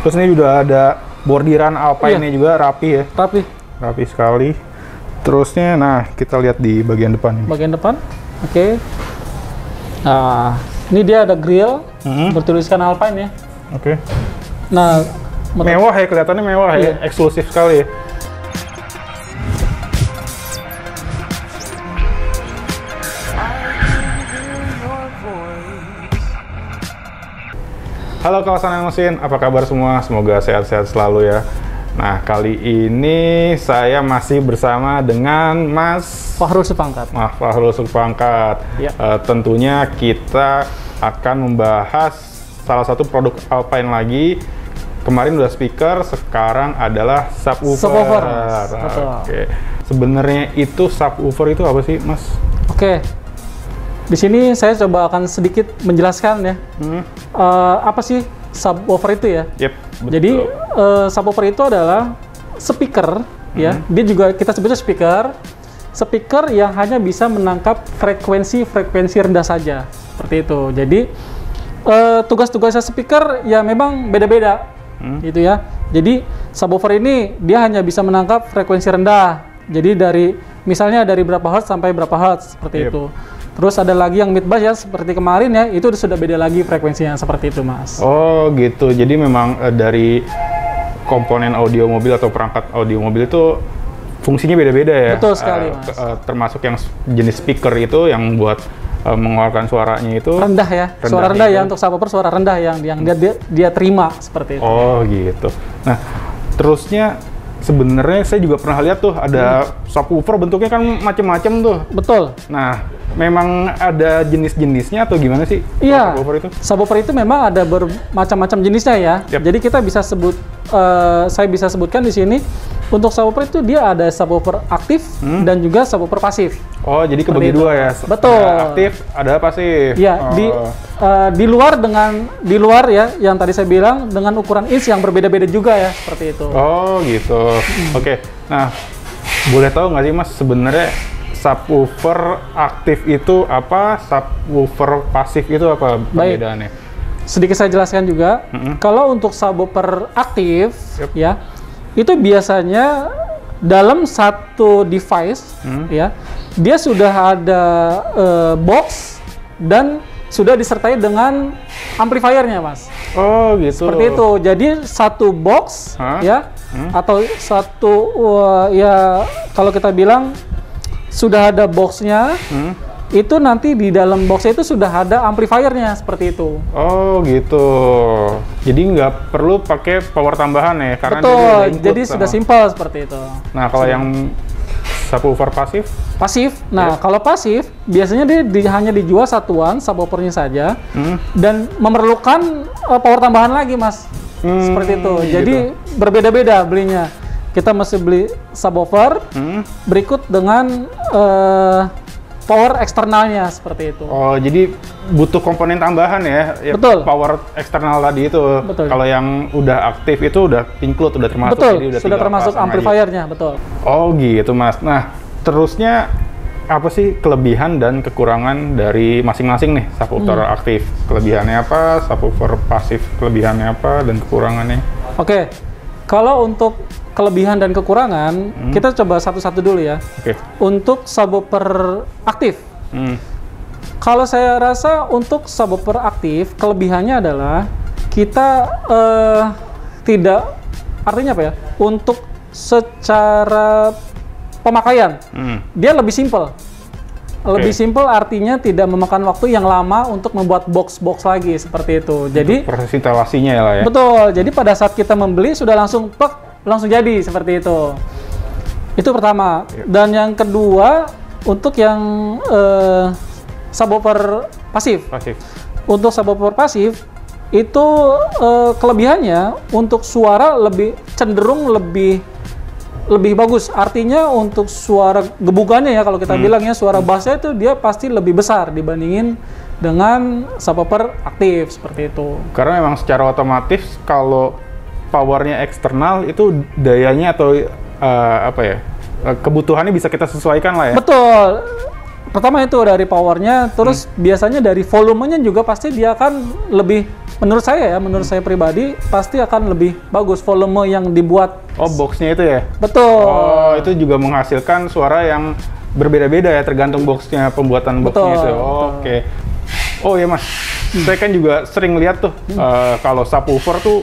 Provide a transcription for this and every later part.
Terus ini udah ada bordiran Alpine-nya juga rapi ya. Rapi sekali. Terusnya, nah kita lihat di bagian depan. Bagian depan, oke. Nah, ini dia ada grill bertuliskan Alpine ya. Oke. Nah, mewah ya, kelihatannya mewah ya, eksklusif sekali ya. Halo kawasan mesin, apa kabar semua? Semoga sehat-sehat selalu ya. Nah, kali ini saya masih bersama dengan Mas Fahrul Supangkat. Fahrul Supangkat. Ya. Tentunya kita akan membahas salah satu produk Alpine lagi. Kemarin udah speaker, sekarang adalah subwoofer. Oke. Sebenarnya itu subwoofer itu apa sih, Mas? Oke. Di sini saya coba akan sedikit menjelaskan ya. Apa sih subwoofer itu ya? Yep, betul. Jadi subwoofer itu adalah speaker ya. Dia juga kita sebutnya speaker yang hanya bisa menangkap frekuensi rendah saja. Seperti itu. Jadi tugas-tugasnya speaker ya memang beda-beda. Gitu ya. Jadi subwoofer ini dia hanya bisa menangkap frekuensi rendah. Jadi misalnya dari berapa hertz sampai berapa hertz seperti itu. Terus ada lagi yang mid bass ya, seperti kemarin ya, itu sudah beda lagi frekuensinya seperti itu, Mas. Oh gitu, jadi memang dari komponen audio mobil atau perangkat audio mobil itu fungsinya beda-beda ya? Betul sekali, Mas. Termasuk yang jenis speaker itu yang buat mengeluarkan suaranya itu rendah ya, suara rendah ya, untuk subwoofer suara rendah yang dia terima seperti itu. Oh gitu. Nah, terusnya sebenarnya saya juga pernah lihat tuh ada subwoofer bentuknya kan macam-macam tuh. Betul. Nah, memang ada jenis-jenisnya atau gimana sih? Iya. Subwoofer itu? Subwoofer itu memang ada bermacam-macam jenisnya ya. Yep. Jadi kita bisa saya bisa sebutkan di sini untuk subwoofer itu dia ada subwoofer aktif dan juga subwoofer pasif. Oh, jadi kebagi dua ya? Betul. Ada aktif, ada pasif. Iya. Di luar ya, yang tadi saya bilang dengan ukuran inch yang berbeda-beda juga ya, seperti itu. Oh gitu. Oke. Nah, boleh tahu nggak sih Mas sebenarnya subwoofer aktif itu apa, subwoofer pasif itu apa perbedaannya? Sedikit saya jelaskan juga. Kalau untuk subwoofer aktif, ya, itu biasanya dalam satu device, ya, dia sudah ada box dan sudah disertai dengan amplifiernya, Mas. Oh gitu. Seperti itu. Jadi satu box, ya, atau satu, ya, kalau kita bilang sudah ada boxnya, itu nanti di dalam box itu sudah ada amplifiernya seperti itu. Oh gitu. Jadi nggak perlu pakai power tambahan ya, karena betul. Jadi sudah simpel seperti itu. Nah kalau yang subwoofer pasif? Pasif. Nah kalau pasif biasanya dia hanya dijual satuan subwoofernya saja dan memerlukan power tambahan lagi, Mas. Seperti itu. Jadi berbeda-beda belinya. Kita mesti beli subwoofer berikut dengan power eksternalnya seperti itu. Oh, jadi butuh komponen tambahan ya? Betul. Power eksternal tadi itu. Betul. Kalau yang udah aktif itu udah include, udah termasuk. Betul, jadi udah sudah termasuk amplifiernya, betul. Oh gitu Mas. Nah, terusnya apa sih kelebihan dan kekurangan dari masing-masing nih subwoofer aktif? Kelebihannya apa? Subwoofer pasif kelebihannya apa? Dan kekurangannya? Oke, kalau untuk kelebihan dan kekurangan, kita coba satu-satu dulu ya. Oke. Untuk subwoofer aktif, kalau saya rasa untuk subwoofer aktif, kelebihannya adalah kita tidak, artinya apa ya? Untuk secara pemakaian, dia lebih simpel. Lebih simpel artinya tidak memakan waktu yang lama untuk membuat box-box lagi seperti itu. Jadi proses instalasinya ya lah ya. Betul. Jadi pada saat kita membeli sudah langsung jadi seperti itu. Itu pertama. Dan yang kedua untuk yang subwoofer pasif. Untuk subwoofer pasif itu kelebihannya untuk suara cenderung lebih bagus. Artinya untuk suara gebukannya ya, kalau kita bilangnya suara bassnya itu dia pasti lebih besar dibandingin dengan subwoofer aktif seperti itu. Karena memang secara otomatis kalau powernya eksternal itu dayanya atau apa ya, kebutuhannya bisa kita sesuaikan lah ya. Betul. pertama itu dari powernya, terus biasanya dari volumenya juga pasti dia akan lebih, menurut saya pribadi pasti akan lebih bagus volume yang dibuat. Oh, boxnya itu ya? Betul. Oh, itu juga menghasilkan suara yang berbeda-beda ya, tergantung boxnya, pembuatan boxnya itu. Oh, oke. Oh ya Mas, saya kan juga sering lihat tuh kalau subwoofer tuh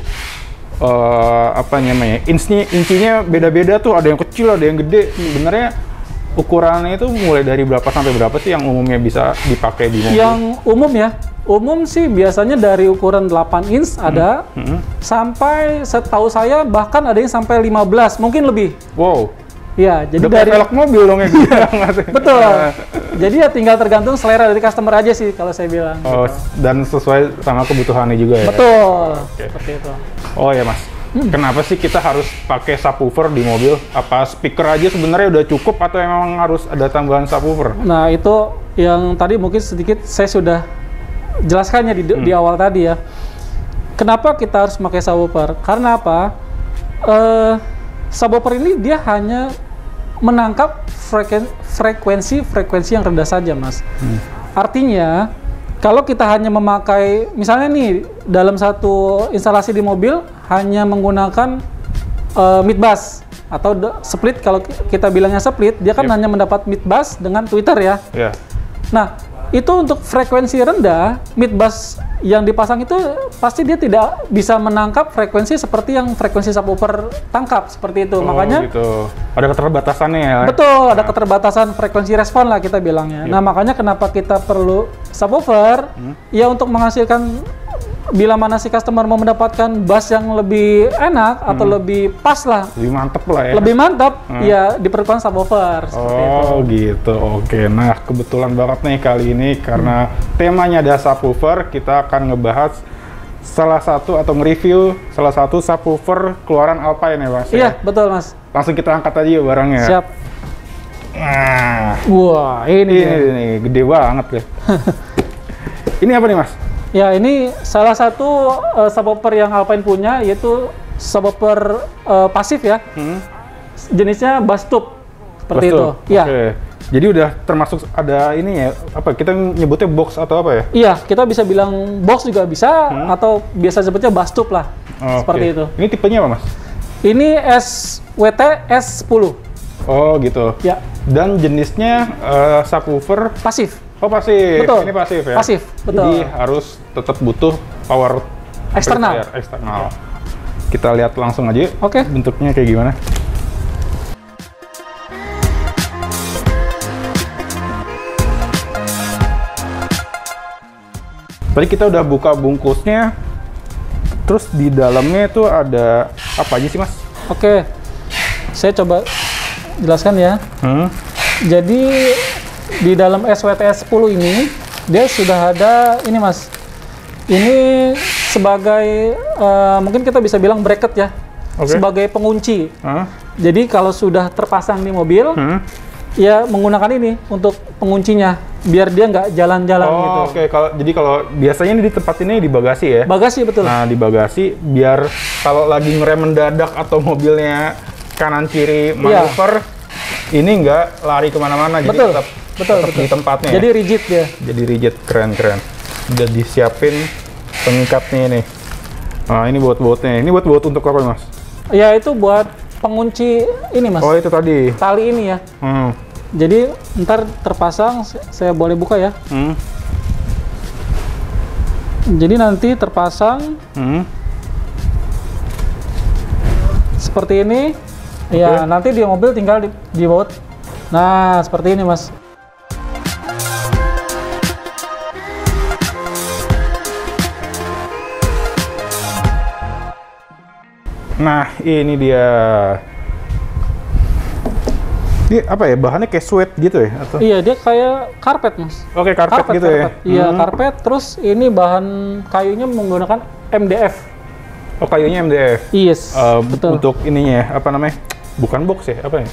apa namanya, insinya beda-beda tuh, ada yang kecil, ada yang gede. Sebenarnya ukurannya itu mulai dari berapa sampai berapa sih yang umumnya bisa dipakai di mobil? Yang umum ya, umum sih biasanya dari ukuran 8 inch ada, sampai setahu saya bahkan ada yang sampai 15, mungkin lebih. Wow. Ya, jadi udah dari velg mobil dong ya gitu. betul. Jadi ya tinggal tergantung selera dari customer aja sih kalau saya bilang. Oh, gitu. Dan sesuai sama kebutuhannya juga ya. Betul. Okay. Seperti itu. Oh ya Mas, kenapa sih kita harus pakai subwoofer di mobil? Apa speaker aja sebenarnya udah cukup atau emang harus ada tambahan subwoofer? Nah, itu yang tadi mungkin sedikit saya sudah jelaskannya di awal tadi ya. Kenapa kita harus pakai subwoofer? Karena apa? Subwoofer ini dia hanya menangkap frekuensi yang rendah saja, Mas. Artinya, kalau kita hanya memakai, misalnya nih, dalam satu instalasi di mobil, hanya menggunakan mid bass atau split, kalau kita bilangnya split, dia kan hanya mendapat mid bass dengan tweeter ya. Nah, itu untuk frekuensi rendah, mid bass yang dipasang itu pasti dia tidak bisa menangkap frekuensi seperti yang frekuensi subwoofer tangkap, seperti itu. Makanya gitu. Ada keterbatasannya ya. Betul, ada keterbatasan frekuensi respon lah kita bilangnya. Nah, makanya kenapa kita perlu subwoofer? Ya untuk menghasilkan, bila mana si customer mau mendapatkan bass yang lebih enak atau lebih pas lah, lebih mantep lah ya. lebih mantap, ya diperlukan subwoofer. Oh gitu, oke. Nah, kebetulan banget nih kali ini karena temanya ada subwoofer, kita akan ngebahas salah satu atau nge-review salah satu subwoofer keluaran Alpine ya Mas? Iya, betul Mas. Langsung kita angkat aja ya barangnya. Siap. Nah, Wah, ini gede banget ya. Ini apa nih Mas? Ya, ini salah satu subwoofer yang Alpine punya, yaitu subwoofer pasif ya. Jenisnya bass tube, seperti itu. Ya. Jadi udah termasuk ada ini ya, apa kita nyebutnya box atau apa ya? Iya, kita bisa bilang box juga bisa, atau biasa sebutnya bass tube lah. Seperti itu. Ini tipenya apa Mas? Ini SWT S10. Oh gitu. Ya. Dan jenisnya subwoofer pasif. Oh pasif. Betul. Ini pasif ya? Pasif, betul. Jadi harus tetap butuh power eksternal. Kita lihat langsung aja. Oke. Bentuknya kayak gimana. Tadi kita udah buka bungkusnya. Terus di dalamnya itu ada apa aja sih Mas? Oke. Saya coba jelaskan ya. Jadi di dalam SWT 10 ini dia sudah ada ini Mas. Ini sebagai mungkin kita bisa bilang bracket ya. Sebagai pengunci. Jadi kalau sudah terpasang di mobil, ya menggunakan ini untuk penguncinya biar dia nggak jalan-jalan gitu. Oke. Jadi kalau biasanya di tempat ini di bagasi ya? Bagasi, betul. Nah, di bagasi biar kalau lagi ngerem mendadak atau mobilnya kanan kiri manuver, ini nggak lari kemana-mana. Jadi tetap di tempatnya. Jadi rigid ya. Jadi rigid, keren. Udah disiapin pengikatnya ini. Nah, ini buat bautnya. Ini buat baut untuk apa Mas? Ya itu buat pengunci ini Mas. Oh itu tadi. Tali ini ya. Jadi ntar terpasang, saya boleh buka ya. Jadi nanti terpasang seperti ini. Ya nanti di mobil tinggal di baut. Nah seperti ini Mas. Nah ini dia. Ini apa ya, bahannya kayak suede gitu ya? Atau? Iya, dia kayak karpet Mas. Oke, karpet gitu ya? Iya, karpet. Terus ini bahan kayunya menggunakan MDF. Oh, kayunya MDF? Yes, betul. Untuk ininya ya, apa namanya? Bukan box ya, apa ya?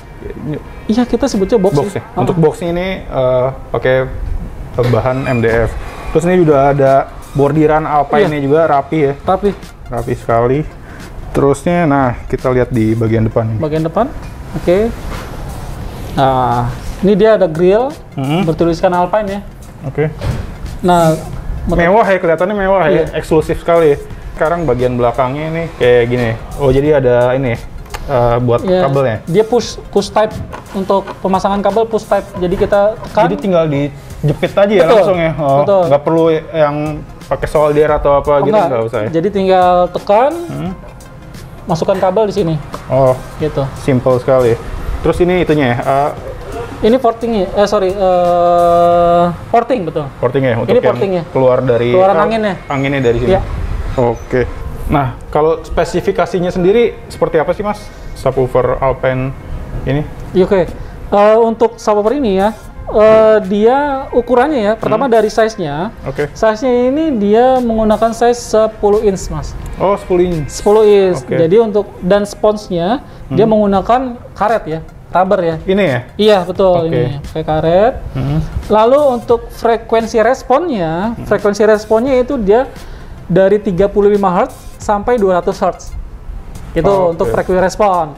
Iya, kita sebutnya box. Box ya? Untuk boxnya ini pakai bahan MDF. Terus ini juga ada bordiran Alpine-nya juga, rapi ya? Rapi sekali. Terusnya, nah kita lihat di bagian depan. Bagian depan, oke. Nah, Ini dia ada grill, bertuliskan Alpine ya. Oke. Nah, mewah ya, kelihatannya mewah ya, eksklusif sekali. Sekarang bagian belakangnya ini kayak gini. Oh, jadi ada ini buat kabelnya. Dia push type untuk pemasangan kabel push type. Jadi kita tekan. Jadi tinggal dijepit aja ya langsung ya. Oh, nggak perlu yang pakai solder atau apa gitu, nggak usah ya. Jadi tinggal tekan, masukkan kabel di sini. Oh, gitu. Simple sekali. Terus ini itunya ya. Ini portingnya, porting betul. Porting ya, untuk ini portingnya. Keluar dari keluaran anginnya. Anginnya dari sini. Ya. Oke. Nah, kalau spesifikasinya sendiri seperti apa sih, Mas? Subwoofer Alpine ini? Oke. Untuk subwoofer ini ya, dia ukurannya ya, pertama dari size-nya. Oke. Size-nya ini dia menggunakan size 10 inch, Mas. Oh, 10 inch. 10 inch. Okay. Jadi dan sponsnya dia menggunakan karet ya. Rubber ya. Ini ya? Iya, betul. Ini pakai karet. Lalu untuk frekuensi responnya, itu dia dari 35 Hz sampai 200 Hz. Itu untuk frekuensi respon.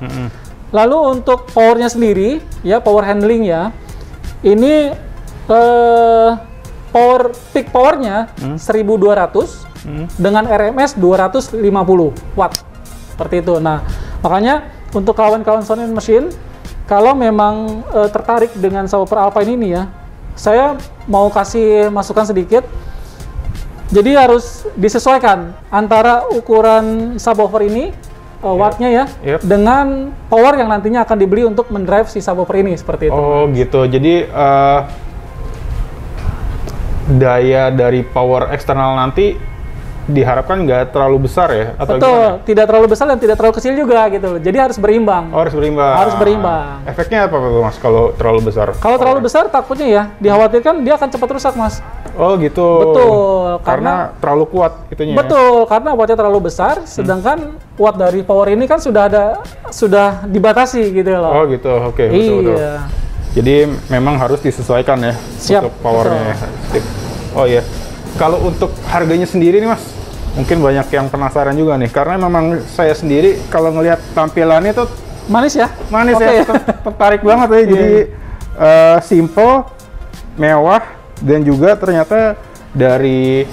Lalu untuk powernya sendiri, ya power handling ya, ini peak powernya 1200 dengan RMS 250 watt. Seperti itu. Nah, makanya untuk kawan-kawan Sound & Machine, kalau memang tertarik dengan subwoofer Alpine ini ya, saya mau kasih masukan sedikit. Jadi harus disesuaikan antara ukuran subwoofer ini, wattnya ya, dengan power yang nantinya akan dibeli untuk mendrive si subwoofer ini, seperti itu. Oh gitu, jadi daya dari power eksternal nanti diharapkan nggak terlalu besar ya? Atau betul, gimana? Tidak terlalu besar dan tidak terlalu kecil juga gitu. Jadi harus berimbang. Oh, harus berimbang. Harus berimbang. Efeknya apa Mas kalau terlalu besar? Kalau terlalu besar takutnya ya, dikhawatirkan dia akan cepat rusak, Mas. Oh gitu. Betul, karena terlalu kuat itunya. Betul, karena wattnya terlalu besar, sedangkan watt dari power ini kan sudah dibatasi gitu loh. Oh gitu, oke. Betul. Jadi memang harus disesuaikan ya. Siap, untuk powernya. Oh iya. Kalau untuk harganya sendiri nih Mas, mungkin banyak yang penasaran juga nih, karena memang saya sendiri kalau ngelihat tampilannya tuh manis ya, tertarik banget ya. Jadi simple, mewah, dan juga ternyata dari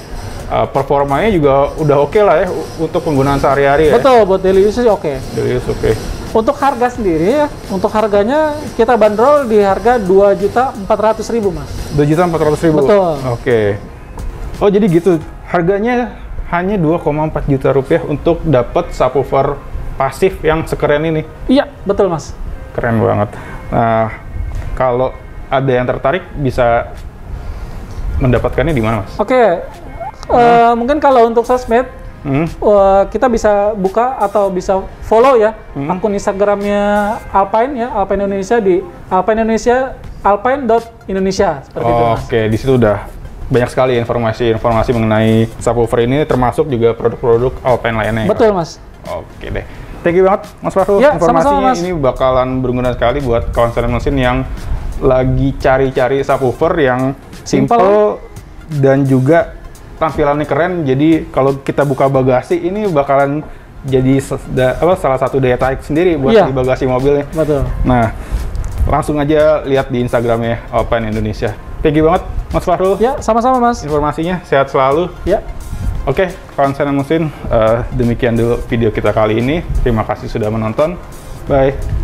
performanya juga udah oke lah ya untuk penggunaan sehari-hari ya. Betul, buat daily use oke. Daily use oke. Untuk harga sendiri ya, untuk harganya kita bandrol di harga 2.400.000 Mas. 2.400.000. Betul. Oke. Oh jadi gitu, harganya hanya 2,4 juta rupiah untuk dapat subwoofer pasif yang sekeren ini. Iya, betul Mas. Keren banget. Nah, kalau ada yang tertarik bisa mendapatkannya di mana Mas? Oke, mungkin kalau untuk sosmed, kita bisa buka atau bisa follow ya akun Instagramnya Alpine ya, Alpine Indonesia di alpine.indonesia seperti itu Mas. Oke, di situ udah banyak sekali informasi mengenai subwoofer ini, termasuk juga produk-produk Alpine lainnya. Betul Mas. Oke deh. Thank you banget Mas Fahrul. Ya, informasinya sama-sama, Mas. Ini bakalan berguna sekali buat kawan Sound & Machine yang lagi cari-cari subwoofer yang simple dan juga tampilannya keren. Jadi kalau kita buka bagasi ini bakalan jadi salah satu daya tarik sendiri buat di bagasi mobilnya. Betul. Nah, langsung aja lihat di Instagramnya Alpine Indonesia. Thank you banget Mas Fahrul. Ya, sama-sama Mas. Informasinya sehat selalu. Ya. Oke, kawan Sound & Machine, demikian dulu video kita kali ini. Terima kasih sudah menonton. Bye.